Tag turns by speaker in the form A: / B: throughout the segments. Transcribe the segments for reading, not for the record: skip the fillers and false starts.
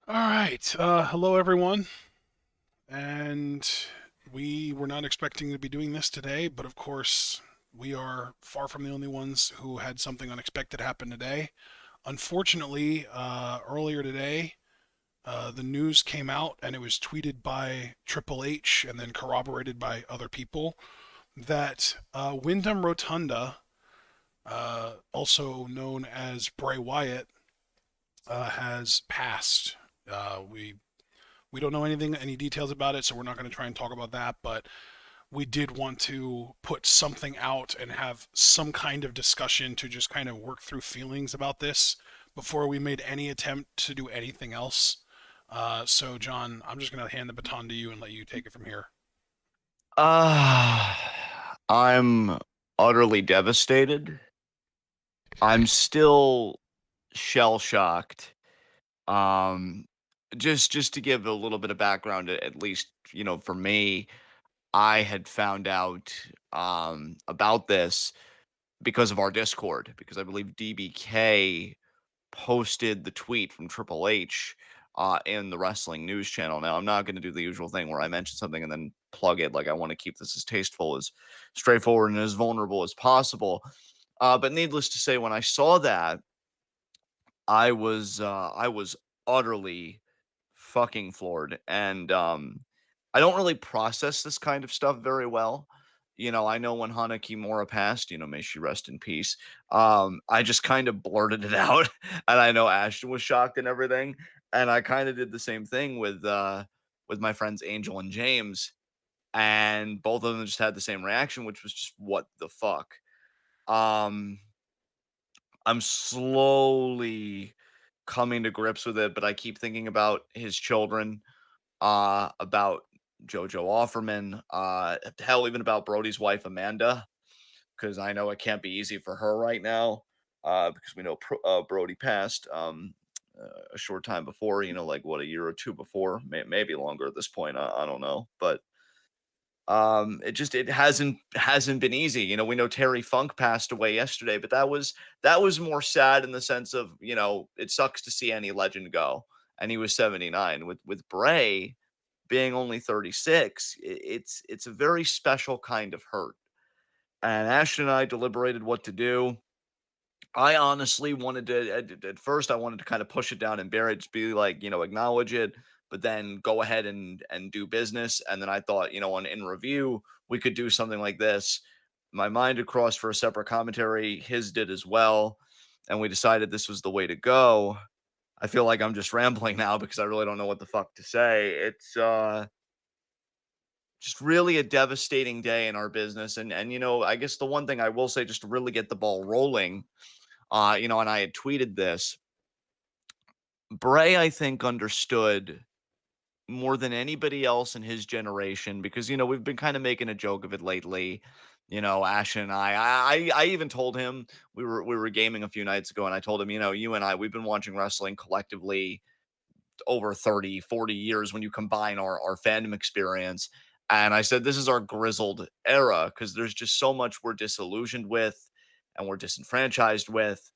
A: All right. Hello, everyone. And we were not expecting to be doing this today, but of course, we are far from the only ones who had something unexpected happen today. Unfortunately, earlier today, the news came out and it was tweeted by Triple H and then corroborated by other people that Windham Rotunda, also known as Bray Wyatt, has passed. We don't know any details about it, so we're not going to try and talk about that. But we did want to put something out and have some kind of discussion to just kind of work through feelings about this before we made any attempt to do anything else. So, John, I'm just going to hand the baton to you and let you take it from here.
B: I'm utterly devastated. I'm still shell shocked. Um, just to give a little bit of background, at least, for me, I had found out about this because of our Discord, because I believe DBK posted the tweet from Triple H in the wrestling news channel. Now, I'm not going to do the usual thing where I mention something and then plug it. Like, I want to keep this as tasteful, as straightforward, and as vulnerable as possible. But needless to say, when I saw that, I was utterly fucking floored, and I don't really process this kind of stuff very well. I know when Hana Kimura passed, may she rest in peace. I just kind of blurted it out, and I know Ashton was shocked and everything, and I kind of did the same thing with my friends Angel and James, and both of them just had the same reaction, which was just what the fuck. Um, I'm slowly coming to grips with it, but I keep thinking about his children, about JoJo Offerman, hell, even about Brody's wife Amanda, because I know it can't be easy for her right now, because we know Brody passed a short time before, like what, a year or two before, maybe longer at this point. I don't know, but it hasn't been easy. We know Terry Funk passed away yesterday, but that was more sad in the sense of, it sucks to see any legend go, and he was 79. With Bray being only 36, it's a very special kind of hurt. And Ashton and I deliberated what to do. I honestly wanted to, at first I wanted to kind of push it down and bear it, just be like, acknowledge it, but then go ahead and do business. And then I thought, in review, we could do something like this. My mind had crossed for a separate commentary, his did as well, and we decided this was the way to go. I feel like I'm just rambling now because I really don't know what the fuck to say. It's just really a devastating day in our business. And I guess the one thing I will say, just to really get the ball rolling, and I had tweeted this. Bray, I think, understood more than anybody else in his generation, because we've been kind of making a joke of it lately. Ash and I even told him, we were gaming a few nights ago, and I told him, you and I, we've been watching wrestling collectively over 30, 40 years when you combine our fandom experience. And I said, this is our grizzled era, because there's just so much we're disillusioned with and we're disenfranchised with.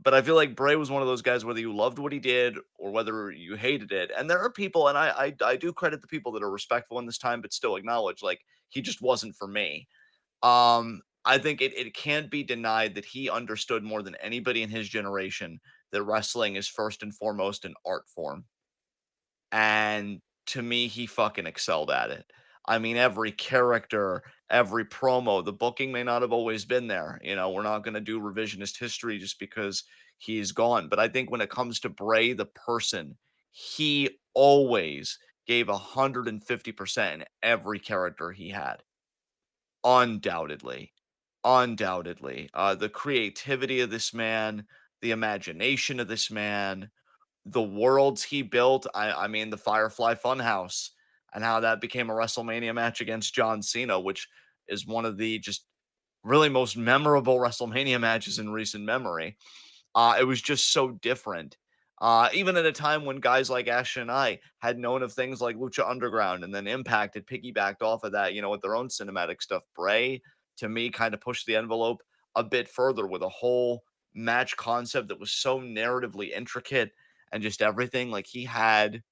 B: But I feel like Bray was one of those guys, whether you loved what he did or whether you hated it. And there are people, and I do credit the people that are respectful in this time, but still acknowledge, like, he just wasn't for me. I think it can't be denied that he understood more than anybody in his generation that wrestling is first and foremost an art form. And to me, he fucking excelled at it. I mean, every character, every promo, the booking may not have always been there. We're not going to do revisionist history just because he's gone. But I think when it comes to Bray, the person, he always gave 150% in every character he had. Undoubtedly. Undoubtedly. The creativity of this man, the imagination of this man, the worlds he built. I mean, the Firefly Funhouse and how that became a WrestleMania match against John Cena, which is one of the just really most memorable WrestleMania matches in recent memory. It was just so different. Even at a time when guys like Ash and I had known of things like Lucha Underground, and then Impact had piggybacked off of that, with their own cinematic stuff. Bray, to me, kind of pushed the envelope a bit further with a whole match concept that was so narratively intricate and just everything. Like he had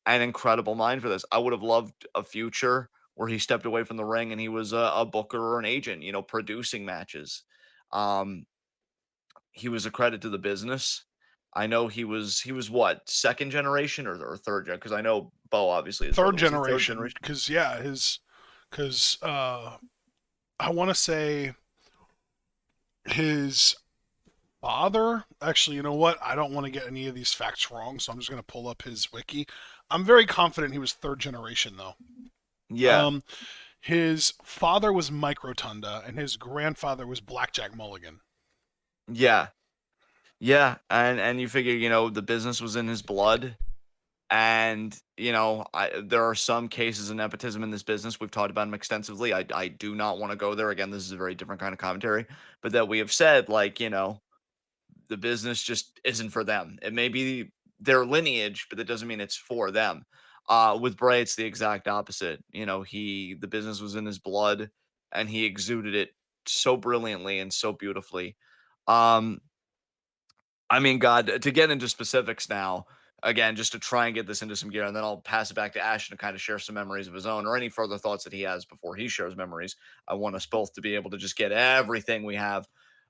B: an incredible mind for this. I would have loved a future where he stepped away from the ring and he was a booker or an agent, producing matches. Um, he was a credit to the business. I know he was what, second generation or third gen? Because I know Bo, obviously his
A: Third
B: brother, was he third
A: generation,
B: generation?
A: because yeah, because I want to say his father. Actually, you know what? I don't want to get any of these facts wrong, so I'm just going to pull up his wiki. I'm very confident he was third generation, though.
B: Yeah,
A: Um, his father was Mike Rotunda, and his grandfather was Blackjack Mulligan.
B: yeah, yeah. And you figure, the business was in his blood. And there are some cases of nepotism in this business. We've talked about them extensively. I do not want to go there again. This is a very different kind of commentary, but that we have said, like, the business just isn't for them. It may be their lineage, but that doesn't mean it's for them. With Bray, it's the exact opposite. The business was in his blood, and he exuded it so brilliantly and so beautifully. Um, I mean, God, to get into specifics now, again, just to try and get this into some gear, and then I'll pass it back to Ashton to kind of share some memories of his own or any further thoughts that he has before he shares memories. I want us both to be able to just get everything we have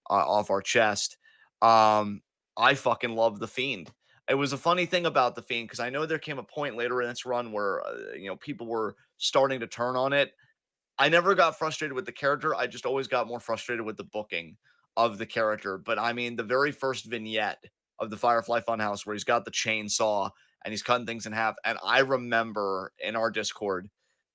B: off our chest. Um, I fucking love The Fiend. It was a funny thing about The Fiend because I know there came a point later in its run where, people were starting to turn on it. I never got frustrated with the character. I just always got more frustrated with the booking of the character. But I mean, the very first vignette of the Firefly Funhouse where he's got the chainsaw and he's cutting things in half. And I remember in our Discord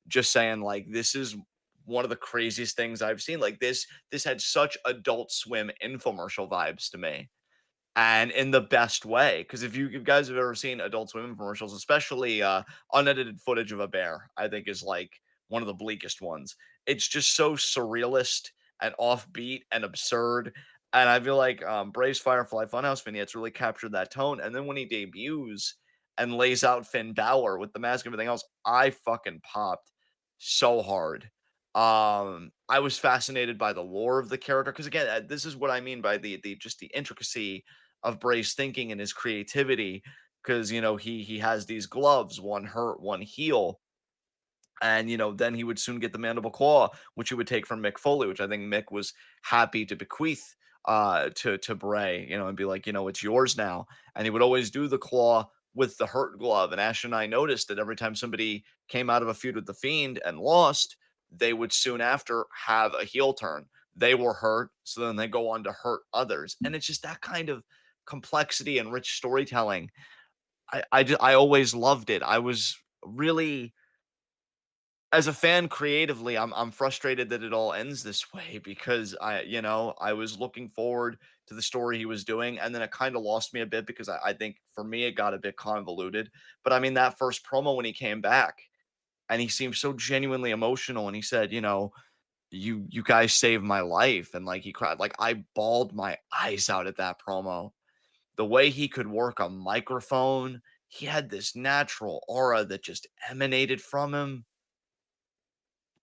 B: just saying, like, this is one of the craziest things I've seen. Like this had such Adult Swim infomercial vibes to me, and in the best way. Because if you guys have ever seen Adult Swim commercials, especially unedited footage of a bear, I think is like one of the bleakest ones. It's just so surrealist and offbeat and absurd. And I feel like Bray's Firefly Funhouse vignettes really captured that tone. And then when he debuts and lays out Finn Balor with the mask and everything else, I fucking popped so hard. I was fascinated by the lore of the character because again, this is what I mean by the just the intricacy of Bray's thinking and his creativity because he has these gloves, one hurt, one heal, and then he would soon get the mandible claw, which he would take from Mick Foley, which I think Mick was happy to bequeath to Bray, and be like, it's yours now. And he would always do the claw with the hurt glove. And Ash and I noticed that every time somebody came out of a feud with the Fiend and lost, they would soon after have a heel turn. They were hurt, so then they go on to hurt others. And it's just that kind of complexity and rich storytelling. I always loved it. I was really, as a fan creatively, I'm frustrated that it all ends this way because I was looking forward to the story he was doing, and then it kind of lost me a bit because I think for me it got a bit convoluted. But I mean that first promo when he came back and he seemed so genuinely emotional and he said, you guys saved my life, and like he cried, like I bawled my eyes out at that promo. The way he could work a microphone, he had this natural aura that just emanated from him.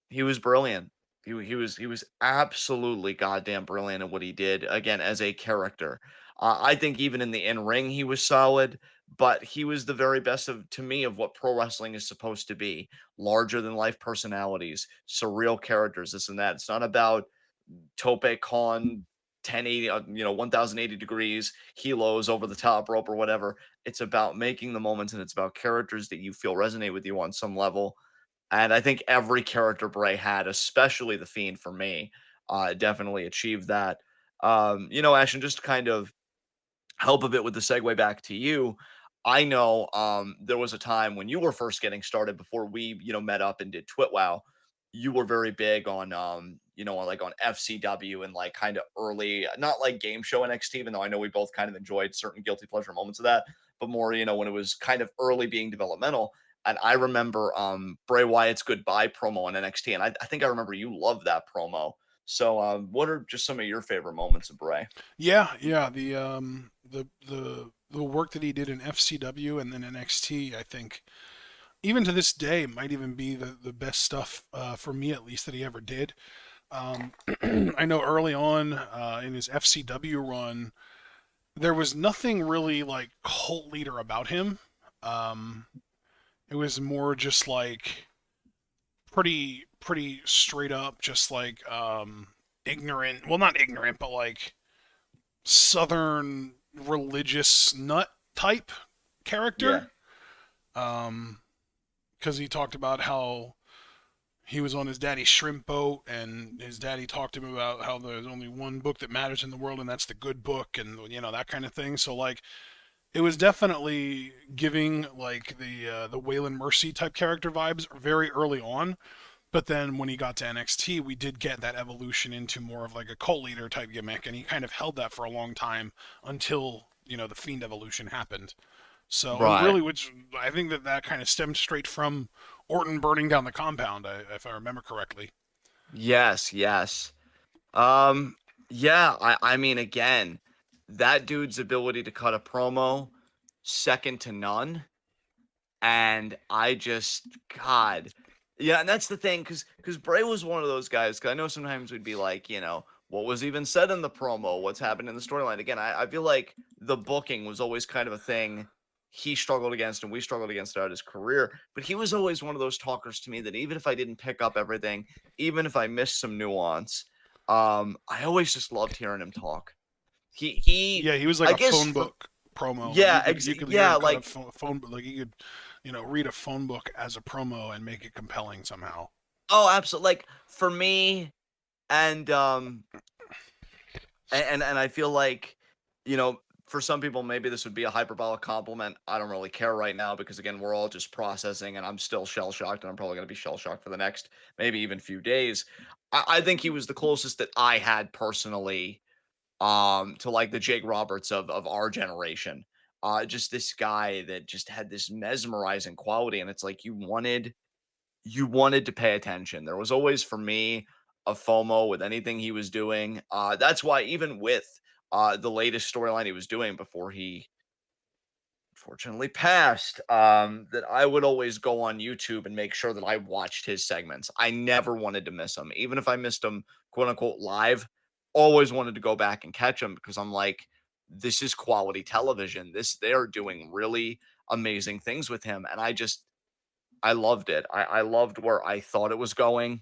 B: He was brilliant. He was absolutely goddamn brilliant at what he did, again, as a character. I think even in the in-ring, he was solid, but he was the very best to me, of what pro wrestling is supposed to be. Larger than life personalities, surreal characters, this and that. It's not about Tope Con 1080, 1080 degrees, helos over the top rope or whatever. It's about making the moments, and it's about characters that you feel resonate with you on some level. And I think every character Bray had, especially the Fiend for me, definitely achieved that. Ashton, just to kind of help a bit with the segue back to you. I know there was a time when you were first getting started before we, met up and did TwitWow. You were very big on, like on FCW and like kind of early, not like game show NXT, even though I know we both kind of enjoyed certain guilty pleasure moments of that, but more, when it was kind of early being developmental. And I remember Bray Wyatt's goodbye promo on NXT, and I think I remember you loved that promo. So, what are just some of your favorite moments of Bray?
A: Yeah, yeah. The work that he did in FCW and then NXT, I think, even to this day, might even be the best stuff for me, at least, that he ever did. Um, I know early on in his FCW run, there was nothing really like cult leader about him. Um, it was more just like pretty straight up, just like ignorant. Well, not ignorant, but like southern religious nut type
B: Yeah.
A: character. Um, because he talked about how he was on his daddy's shrimp boat, and his daddy talked to him about how there's only one book that matters in the world, and that's the good book, and that kind of thing. So like, it was definitely giving like the Waylon Mercy type character vibes very early on. But then when he got to NXT, we did get that evolution into more of like a cult leader type gimmick, and he kind of held that for a long time until the Fiend evolution happened. So, and
B: Right.
A: really, which I think that kind of stemmed straight from Orton burning down the compound, if I remember correctly.
B: Yes, yes. Um, yeah, I mean, again, that dude's ability to cut a promo, second to none. And I just, God, yeah, and that's the thing, because Bray was one of those guys. Cause I know sometimes we'd be like, what was even said in the promo? What's happened in the storyline? Again, I feel like the booking was always kind of a thing he struggled against and we struggled against throughout his career. But he was always one of those talkers to me that even if I didn't pick up everything, even if I missed some nuance, I always just loved hearing him talk. He
A: Yeah, he was like
B: I
A: a
B: guess
A: phone
B: for
A: book promo. Like
B: yeah,
A: you could hear
B: yeah,
A: him cut a
B: like
A: phone, like he could, read a phone book as a promo and make it compelling somehow.
B: oh, absolutely. Like for me, and and I feel like, for some people maybe this would be a hyperbolic compliment. I don't really care right now because again, we're all just processing, and I'm still shell shocked, and I'm probably gonna be shell shocked for the next maybe even few days. I think he was the closest that I had personally, to like the Jake Roberts of our generation. Just this guy that just had this mesmerizing quality, and it's like you wanted to pay attention. There was always for me a FOMO with anything he was doing. That's why even with the latest storyline he was doing before he fortunately passed, that I would always go on YouTube and make sure that I watched his segments. I never wanted to miss them, even if I missed them, quote unquote, live. Always wanted to go back and catch them because I'm like, this is quality television. They are doing really amazing things with him, and I loved it. I loved where I thought it was going,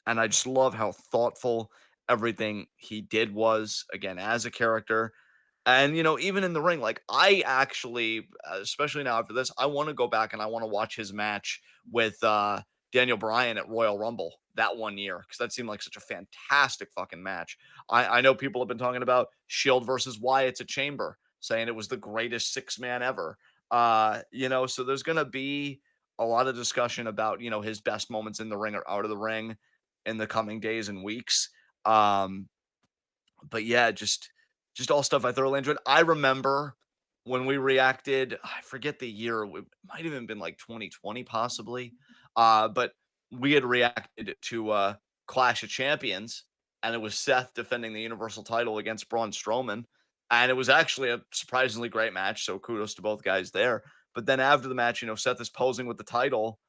B: and I just love how thoughtful everything he did was, again, as a character. And, even in the ring, like, I actually, especially now after this, I wanna go back and I wanna watch his match with, Daniel Bryan at Royal Rumble that one year because that seemed like such a fantastic fucking match. I know people have been talking about Shield versus Wyatt's at Chamber, saying it was the greatest six-man ever. So there's gonna be a lot of discussion about, his best moments in the ring or out of the ring in the coming days and weeks. Um, but yeah, just all stuff I thoroughly enjoyed. I remember when we reacted, I forget the year, it might have even been like 2020 possibly. But we had reacted to Clash of Champions, and it was Seth defending the Universal title against Braun Strowman. And it was actually a surprisingly great match. So kudos to both guys there. But then after the match, Seth is posing with the title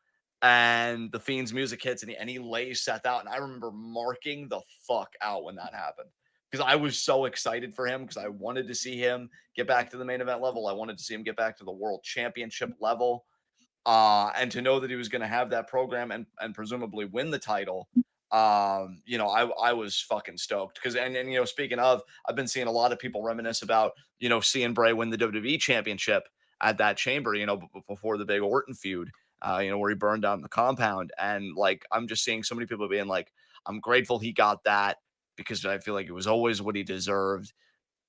B: and the Fiend's music hits and he lays Seth out. And I remember marking the fuck out when that happened because I was so excited for him because I wanted to see him get back to the main event level. I wanted to see him get back to the world championship level. And to know that he was going to have that program and presumably win the title. I was fucking stoked because, and speaking of, I've been seeing a lot of people reminisce about, seeing Bray win the WWE championship at that chamber, before the big Orton feud, where he burned down the compound. And like, I'm just seeing so many people being like, I'm grateful he got that because I feel like it was always what he deserved.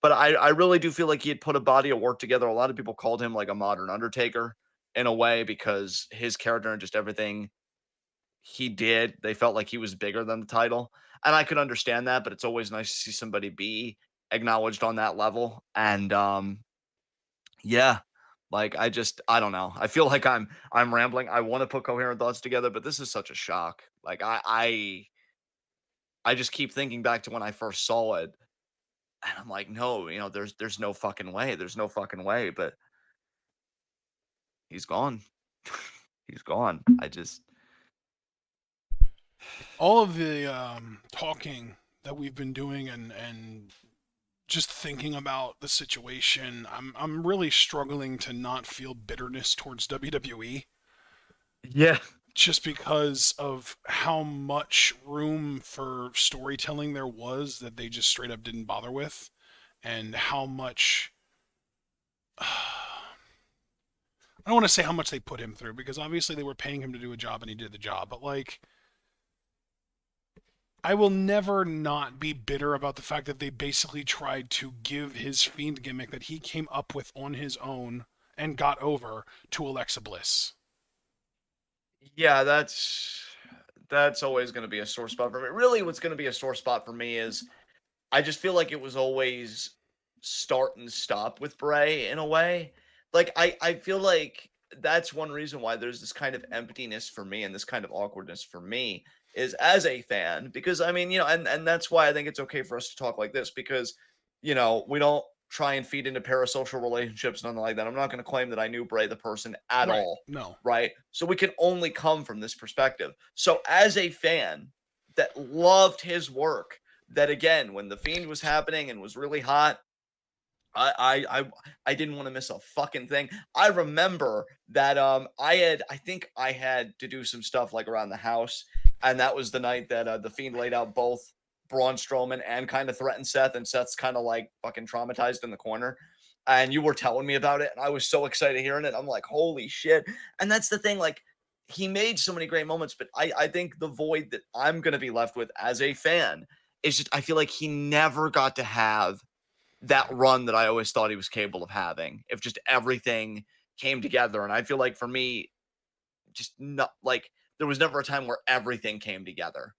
B: But I really do feel like he had put a body of work together. A lot of people called him like a modern Undertaker in a way because his character and just everything he did, they felt like he was bigger than the title. And I could understand that, but it's always nice to see somebody be acknowledged on that level. And yeah, like I don't know. I feel like I'm rambling. I want to put coherent thoughts together, but this is such a shock. Like I just keep thinking back to when I first saw it. And I'm like, no, there's no fucking way. There's no fucking way. But he's gone. He's gone. I just
A: All of the talking that we've been doing and just thinking about the situation, I'm really struggling to not feel bitterness towards WWE
B: Yeah.
A: just because of how much room for storytelling there was that they just straight up didn't bother with, and how much I don't want to say how much they put him through because obviously they were paying him to do a job and he did the job, but like I will never not be bitter about the fact that they basically tried to give his Fiend gimmick that he came up with on his own and got over to Alexa Bliss.
B: Yeah, that's always going to be a sore spot for me. Really, what's going to be a sore spot for me is I just feel like it was always start and stop with Bray in a way. Like I feel like that's one reason why there's this kind of emptiness for me and this kind of awkwardness for me is as a fan because I mean, and that's why I think it's okay for us to talk like this because we don't try and feed into parasocial relationships, nothing like that. I'm not going to claim that I knew Bray the person at
A: Right.
B: all,
A: No.
B: right? So we can only come from this perspective. So as a fan that loved his work, that again, when the Fiend was happening and was really hot, I didn't want to miss a fucking thing. I remember that I think I had to do some stuff like around the house, and that was the night that the Fiend laid out both Braun Strowman and kind of threatened Seth, and Seth's kind of like fucking traumatized in the corner. And you were telling me about it, and I was so excited hearing it. I'm like, holy shit. And that's the thing, like he made so many great moments, but I think the void that I'm gonna be left with as a fan is just I feel like he never got to have that run that I always thought he was capable of having if just everything came together. And I feel like for me, just not like there was never a time where everything came together.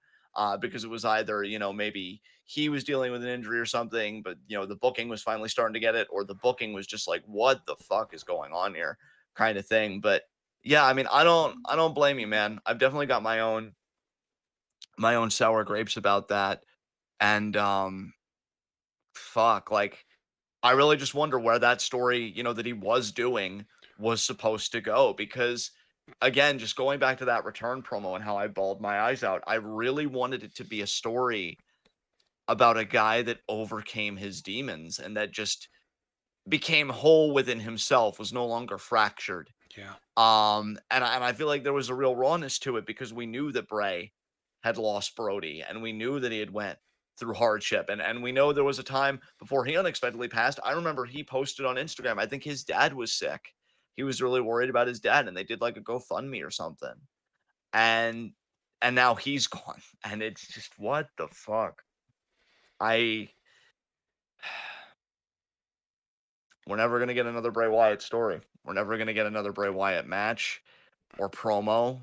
B: Because it was either, maybe he was dealing with an injury or something, but the booking was finally starting to get it, or the booking was just like, what the fuck is going on here? Kind of thing. But yeah, I mean, I don't blame you, man. I've definitely got my own sour grapes about that. And fuck, like I really just wonder where that story, that he was doing was supposed to go because again, just going back to that return promo and how I bawled my eyes out, I really wanted it to be a story about a guy that overcame his demons and that just became whole within himself, was no longer fractured.
A: Yeah.
B: And I feel like there was a real rawness to it because we knew that Bray had lost Brody, and we knew that he had went through hardship, and we know there was a time before he unexpectedly passed. I remember he posted on Instagram. I think his dad was sick. He was really worried about his dad, and they did like a GoFundMe or something. And and now he's gone, and it's just what the fuck. I We're never gonna get another Bray Wyatt story. We're never gonna get another Bray Wyatt match or promo.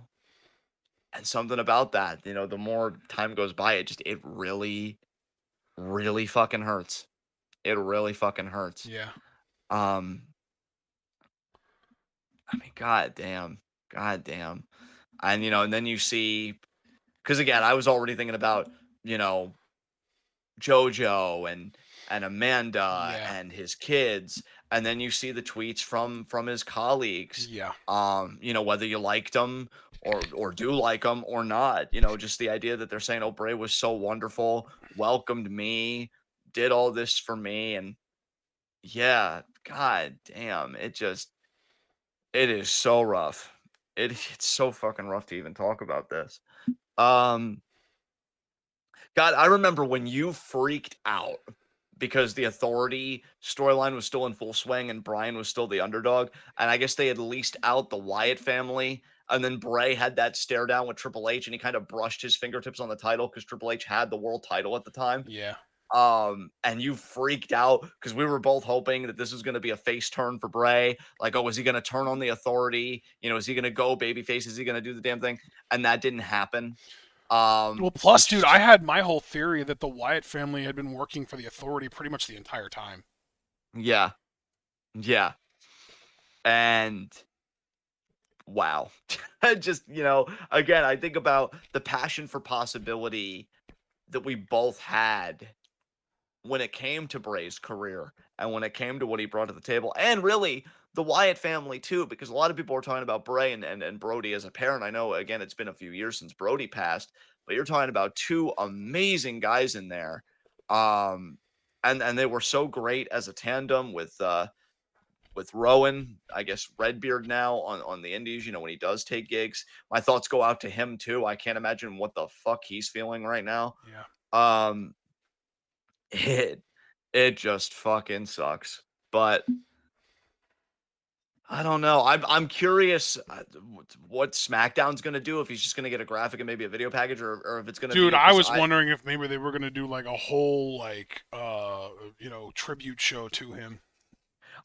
B: And something about that, the more time goes by, it really, really fucking hurts. It really fucking hurts.
A: Yeah.
B: Um, I mean, god damn. And and then you see, because again, I was already thinking about, you know, JoJo and Amanda
A: Yeah.
B: and his kids, and then you see the tweets from his colleagues.
A: Yeah.
B: Whether you liked them or do like them or not, just the idea that they're saying, "Oh, Bray was so wonderful, welcomed me, did all this for me," and yeah, god damn, it is so rough. It's so fucking rough to even talk about this. Um, God, I remember when you freaked out because the Authority storyline was still in full swing and Brian was still the underdog, and I guess they had leased out the Wyatt family, and then Bray had that stare down with Triple H, and he kind of brushed his fingertips on the title because Triple H had the world title at the time.
A: Yeah.
B: And you freaked out because we were both hoping that this was going to be a face turn for Bray. Like, oh, is he going to turn on the Authority? Is he going to go babyface? Is he going to do the damn thing? And that didn't happen.
A: Well, plus,
B: Which
A: dude,
B: is
A: I
B: just
A: had my whole theory that the Wyatt family had been working for the Authority pretty much the entire time.
B: yeah, yeah, and wow, just again, I think about the passion for possibility that we both had when it came to Bray's career and when it came to what he brought to the table, and really the Wyatt family too, because a lot of people are talking about Bray and Brody as a parent. I know again it's been a few years since Brody passed, but you're talking about two amazing guys in there. Um, and they were so great as a tandem with Rowan, I guess Redbeard now on the Indies, when he does take gigs. My thoughts go out to him too. I can't imagine what the fuck he's feeling right now.
A: Yeah.
B: Um it it just fucking sucks. But I don't know. I'm curious what SmackDown's gonna do, if he's just gonna get a graphic and maybe a video package, or if it's gonna
A: Dude,
B: be
A: I
B: because
A: was wondering if maybe they were gonna do like a whole like tribute show to him.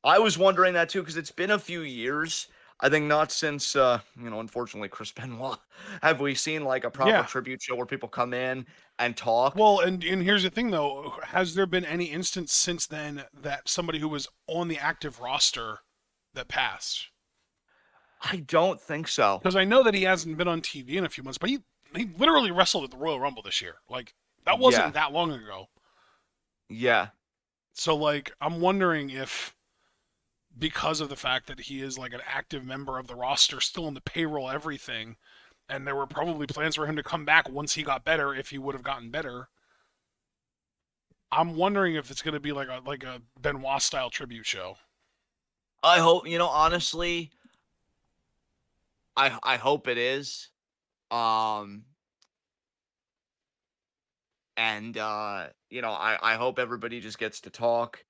B: I was wondering that too, because it's been a few years. I think not since unfortunately Chris Benoit have we seen like a proper
A: Yeah.
B: tribute show where people come in and talk.
A: Well, and here's the thing though, has there been any instance since then that somebody who was on the active roster that passed?
B: I don't think so.
A: Because I know that he hasn't been on TV in a few months, but he literally wrestled at the Royal Rumble this year. Like that wasn't
B: Yeah.
A: that long ago.
B: Yeah.
A: So like I'm wondering if because of the fact that he is like an active member of the roster, still in the payroll, everything, and there were probably plans for him to come back once he got better, if he would have gotten better. I'm wondering if it's going to be like a Benoit style tribute show.
B: I hope, honestly, I hope it is. Um and I hope everybody just gets to talk.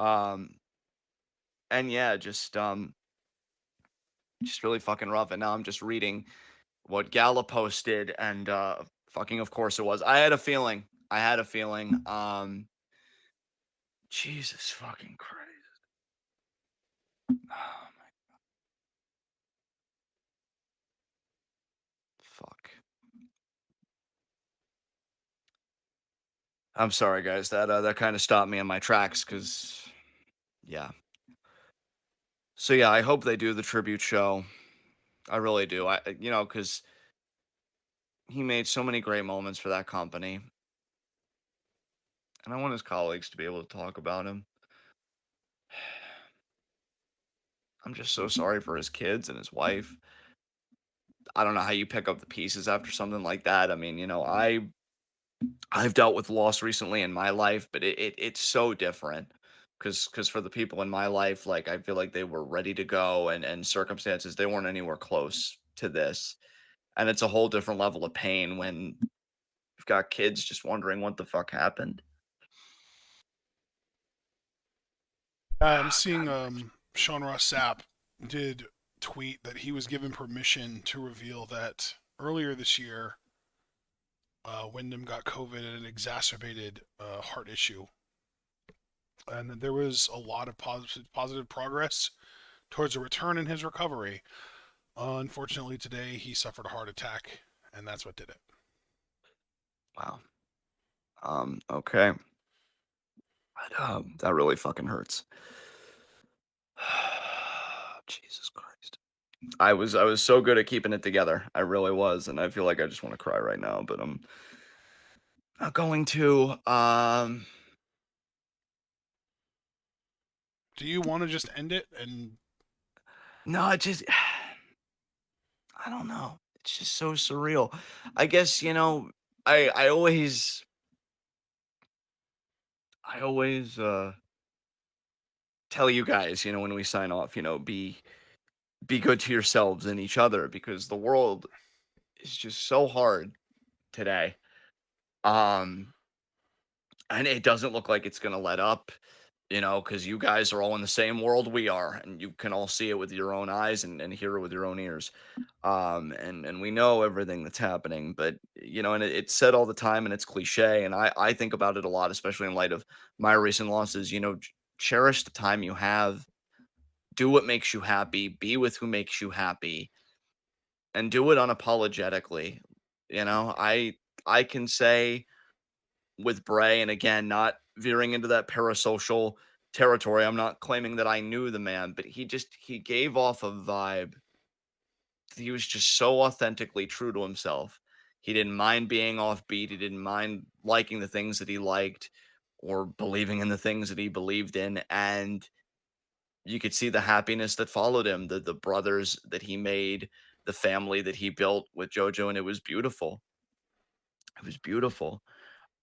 B: Um and yeah, just really fucking rough. And now I'm just reading what Gala posted, and fucking of course it was. I had a feeling. I had a feeling. Jesus fucking Christ. Oh my fuck. I'm sorry guys. That kind of stopped me in my tracks cuz yeah. So yeah, I hope they do the tribute show. I really do. Cuz he made so many great moments for that company, and I want his colleagues to be able to talk about him. I'm just so sorry for his kids and his wife. I don't know how you pick up the pieces after something like that. I mean, I've dealt with loss recently in my life, but it's so different because for the people in my life, like I feel like they were ready to go, and circumstances they weren't anywhere close to this, and it's a whole different level of pain when you've got kids just wondering what the fuck happened.
A: I'm
B: Ah,
A: seeing
B: God,
A: Sean Ross Sapp did tweet that he was given permission to reveal that earlier this year, Wyndham got COVID and it exacerbated a heart issue, and that there was a lot of positive progress towards a return in his recovery. Unfortunately, today he suffered a heart attack, and that's what did it.
B: wow. Okay. That really fucking hurts. Jesus Christ. I was so good at keeping it together. I really was, and I feel like I just want to cry right now, but I'm not going to.
A: Do you want to just end it and
B: No, it just I don't know. It's just so surreal. I guess, I always tell you guys, when we sign off, be good to yourselves and each other, because the world is just so hard today. Um and it doesn't look like it's going to let up, because you guys are all in the same world we are, and you can all see it with your own eyes, and hear it with your own ears. And we know everything that's happening, but and it's said all the time, and it's cliche, and I think about it a lot, especially in light of my recent losses. Cherish the time you have, do what makes you happy, be with who makes you happy, and do it unapologetically. I can say with Bray, and again, not veering into that parasocial territory, I'm not claiming that I knew the man, but he gave off a vibe. He was just so authentically true to himself. He didn't mind being offbeat. He didn't mind liking the things that he liked, or believing in the things that he believed in. And you could see the happiness that followed him, the brothers that he made, the family that he built with JoJo, and it was beautiful. It was beautiful.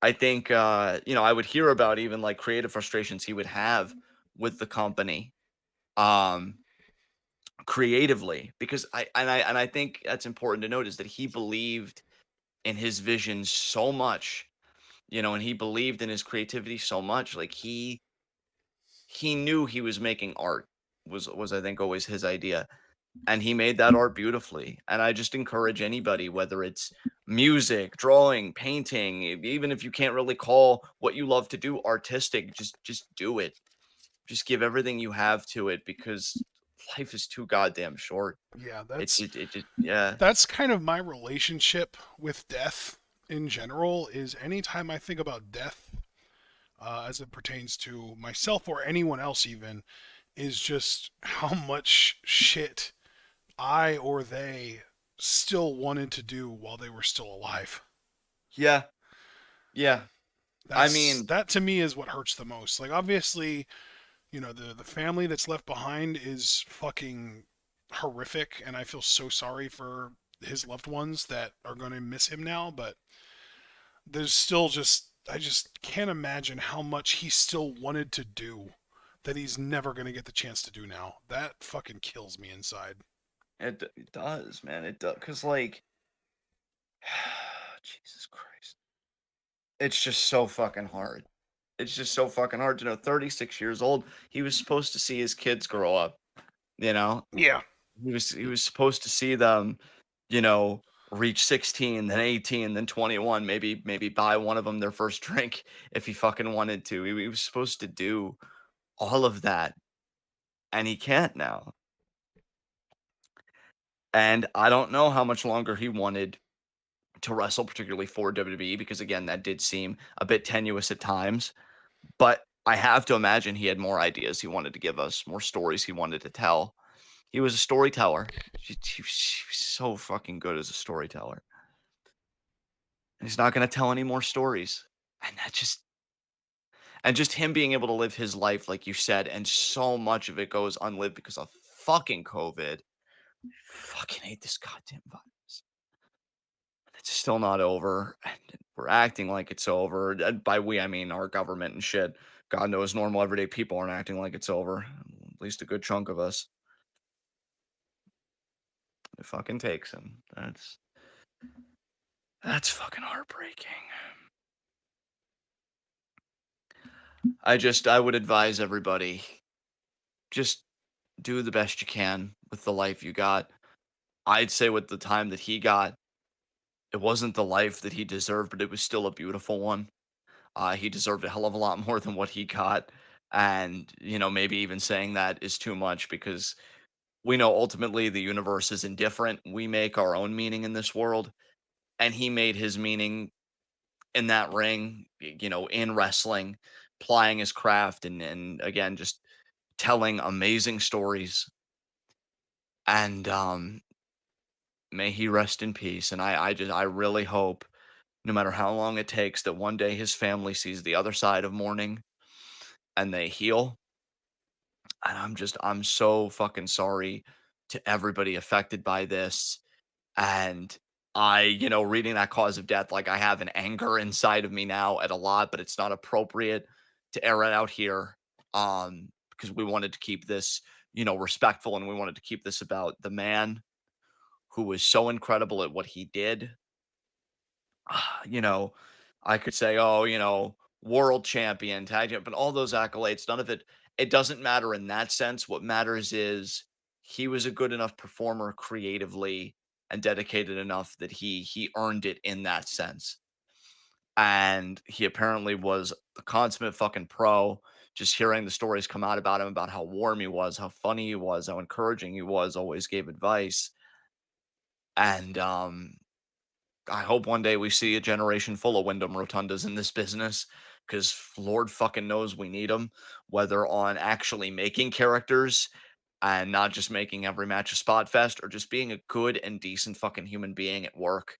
B: I think, I would hear about even like creative frustrations he would have with the company, um, creatively, because I think that's important to note is that he believed in his vision so much, and he believed in his creativity so much. Like he knew he was making art was I think always his idea. And he made that art beautifully. And I just encourage anybody, whether it's music, drawing, painting, even if you can't really call what you love to do artistic, just do it. Just give everything you have to it, because life is too goddamn short.
A: Yeah,
B: It just yeah.
A: that's kind of my relationship with death in general. Is anytime I think about death, as it pertains to myself or anyone else, even, is just how much shit I or they still wanted to do while they were still alive.
B: Yeah. Yeah. I
A: That's
B: mean,
A: that to me is what hurts the most. Like, obviously, the family that's left behind is fucking horrific, and I feel so sorry for his loved ones that are going to miss him now. But there's still just I just can't imagine how much he still wanted to do that he's never going to get the chance to do now. That fucking kills me inside.
B: it does, man. It does, cuz like Jesus Christ. It's just so fucking hard. It's just so fucking hard to know 36 years old, he was supposed to see his kids grow up, you know?
A: Yeah.
B: He was supposed to see them, you know, reach 16, then 18, then 21, maybe buy one of them their first drink if he fucking wanted to. He was supposed to do all of that, and he can't now. And I don't know how much longer he wanted to wrestle, particularly for WWE, because again, that did seem a bit tenuous at times. But I have to imagine he had more ideas he wanted to give us, more stories he wanted to tell. He was a storyteller. He was so fucking good as a storyteller. And he's not gonna tell any more stories. And that just him being able to live his life like you said, and so much of it goes unlived because of fucking COVID. Fucking hate this goddamn virus. It's still not over, and we're acting like it's over. And by we, I mean our government and shit. God knows normal everyday people aren't acting like it's over. At least a good chunk of us. It fucking takes him. That's fucking heartbreaking. I would advise everybody, just do the best you can with the life you got. I'd say with the time that he got, it wasn't the life that he deserved, but it was still a beautiful one. He deserved a hell of a lot more than what he got. And, maybe even saying that is too much, because we know ultimately the universe is indifferent. We make our own meaning in this world. And he made his meaning in that ring, in wrestling, plying his craft, and again, just telling amazing stories. And may he rest in peace. And I really hope, no matter how long it takes, that one day his family sees the other side of mourning and they heal. And I'm so fucking sorry to everybody affected by this. And reading that cause of death, like, I have an anger inside of me now at a lot, but it's not appropriate to air it out here. Because we wanted to keep this, respectful, and we wanted to keep this about the man who was so incredible at what he did. you know, I could say, oh, world champion, tag champ, but all those accolades, none of it doesn't matter in that sense. What matters is he was a good enough performer creatively and dedicated enough that he earned it in that sense. And he apparently was a consummate fucking pro. Just hearing the stories come out about him, about how warm he was, how funny he was, how encouraging he was, always gave advice. And I hope one day we see a generation full of Windham Rotundas in this business, because Lord fucking knows we need them, whether on actually making characters and not just making every match a spot fest, or just being a good and decent fucking human being at work,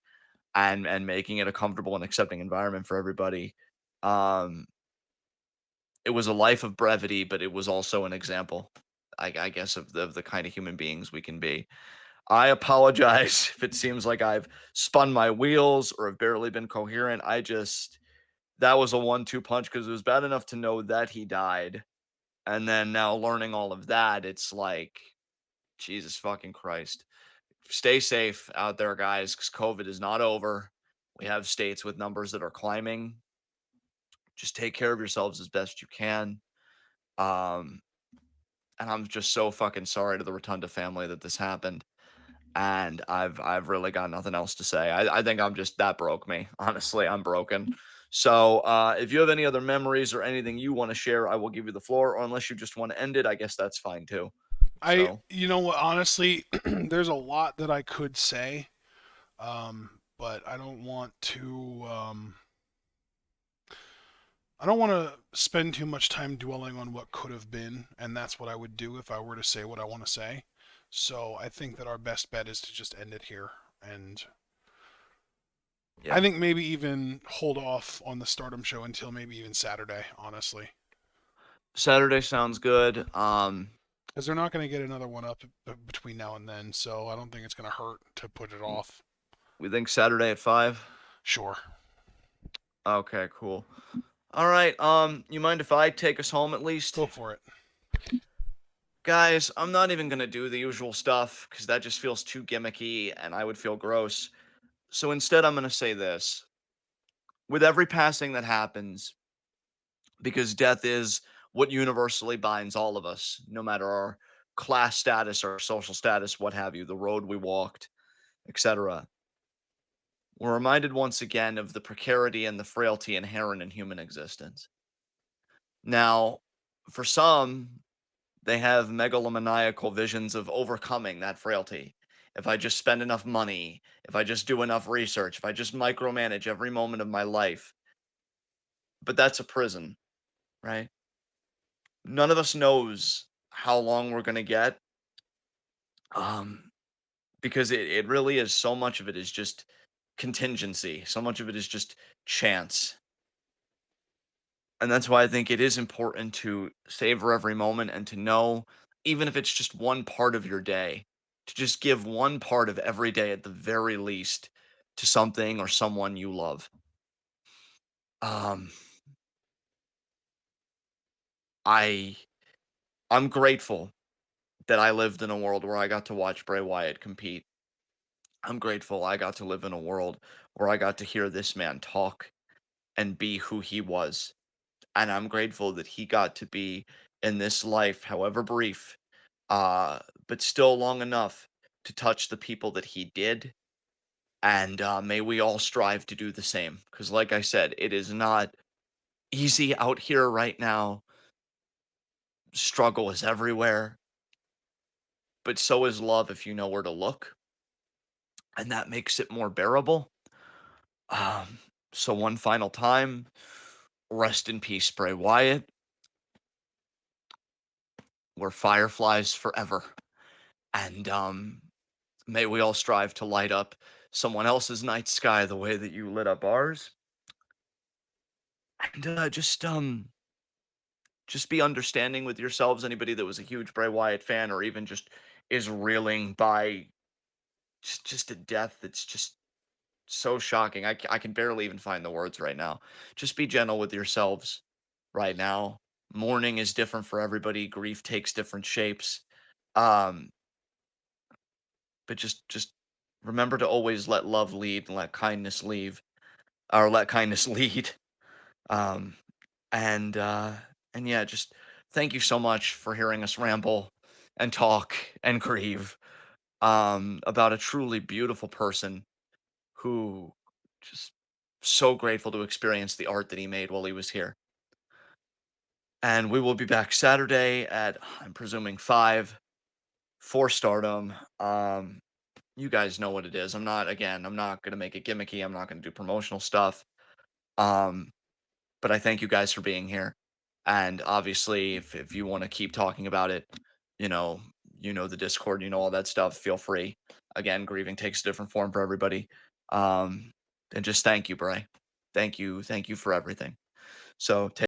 B: and making it a comfortable and accepting environment for everybody. Um, it was a life of brevity, but it was also an example, I guess, of the kind of human beings we can be. I apologize if it seems like I've spun my wheels or have barely been coherent. that was a 1-2 punch because it was bad enough to know that he died, and then now learning all of that, it's like, Jesus fucking Christ. Stay safe out there, guys, because COVID is not over. We have states with numbers that are climbing. Just take care of yourselves as best you can. Um, and I'm just so fucking sorry to the Rotunda family that this happened. And I've really got nothing else to say. I think I'm just that broke me. Honestly, I'm broken. So if you have any other memories or anything you want to share, I will give you the floor. Or unless you just want to end it, I guess that's fine too. So
A: You know what, honestly, there's a lot that I could say, but I don't want to spend too much time dwelling on what could have been, and that's what I would do if I were to say what I want to say. So I think that our best bet is to just end it here, and I
B: yeah,
A: think maybe even hold off on the Stardom show until maybe even Saturday, honestly,
B: Saturday sounds good.
A: because they're not going to get another one up between now and then. So I don't think it's going to hurt to put it off.
B: We think Saturday at 5.
A: Sure,
B: Okay, cool. All right. You mind if I take us home at least?
A: go for it.
B: Guys, I'm not even gonna do the usual stuff because that just feels too gimmicky and I would feel gross. So instead, I'm gonna say this. With every passing that happens, because death is what universally binds all of us, no matter our class status or social status, what have you, the road we walked, etc. We're reminded once again of the precarity and the frailty inherent in human existence. Now, for some, they have megalomaniacal visions of overcoming that frailty. If I just spend enough money, if I just do enough research, if I just micromanage every moment of my life. But that's a prison, right? None of us knows how long we're going to get. Um, because it really is, so much of it is just contingency. So much of it is just chance. And that's why I think it is important to savor every moment and to know, even if it's just one part of your day, to just give one part of every day at the very least to something or someone you love. Um, I I'm grateful that I lived in a world where I got to watch Bray Wyatt compete. I'm grateful I got to live in a world where I got to hear this man talk and be who he was. And I'm grateful that he got to be in this life, however brief, uh, but still long enough to touch the people that he did. And may we all strive to do the same. Because, like I said, it is not easy out here right now. Struggle is everywhere, but so is love if you know where to look. And that makes it more bearable. Um, so, one final time, rest in peace, Bray Wyatt. We're fireflies forever. And may we all strive to light up someone else's night sky the way that you lit up ours. And just be understanding with yourselves. Anybody that was a huge Bray Wyatt fan, or even just is reeling by just a death that's just so shocking. I can barely even find the words right now. Just be gentle with yourselves right now. Mourning is different for everybody. Grief takes different shapes. Um, but just remember to always let love lead and let kindness leave, or let kindness lead. Um, and and yeah, just thank you so much for hearing us ramble and talk and grieve about a truly beautiful person who just so grateful to experience the art that he made while he was here. And we will be back Saturday at, I'm presuming, 5 for Stardom. You guys know what it is. I'm not gonna make it gimmicky. I'm not gonna do promotional stuff. Um, but I thank you guys for being here. And obviously, if you want to keep talking about it, you know, the Discord, all that stuff, feel free. Again, grieving takes a different form for everybody. Um, and just thank you, Bray. Thank you for everything. So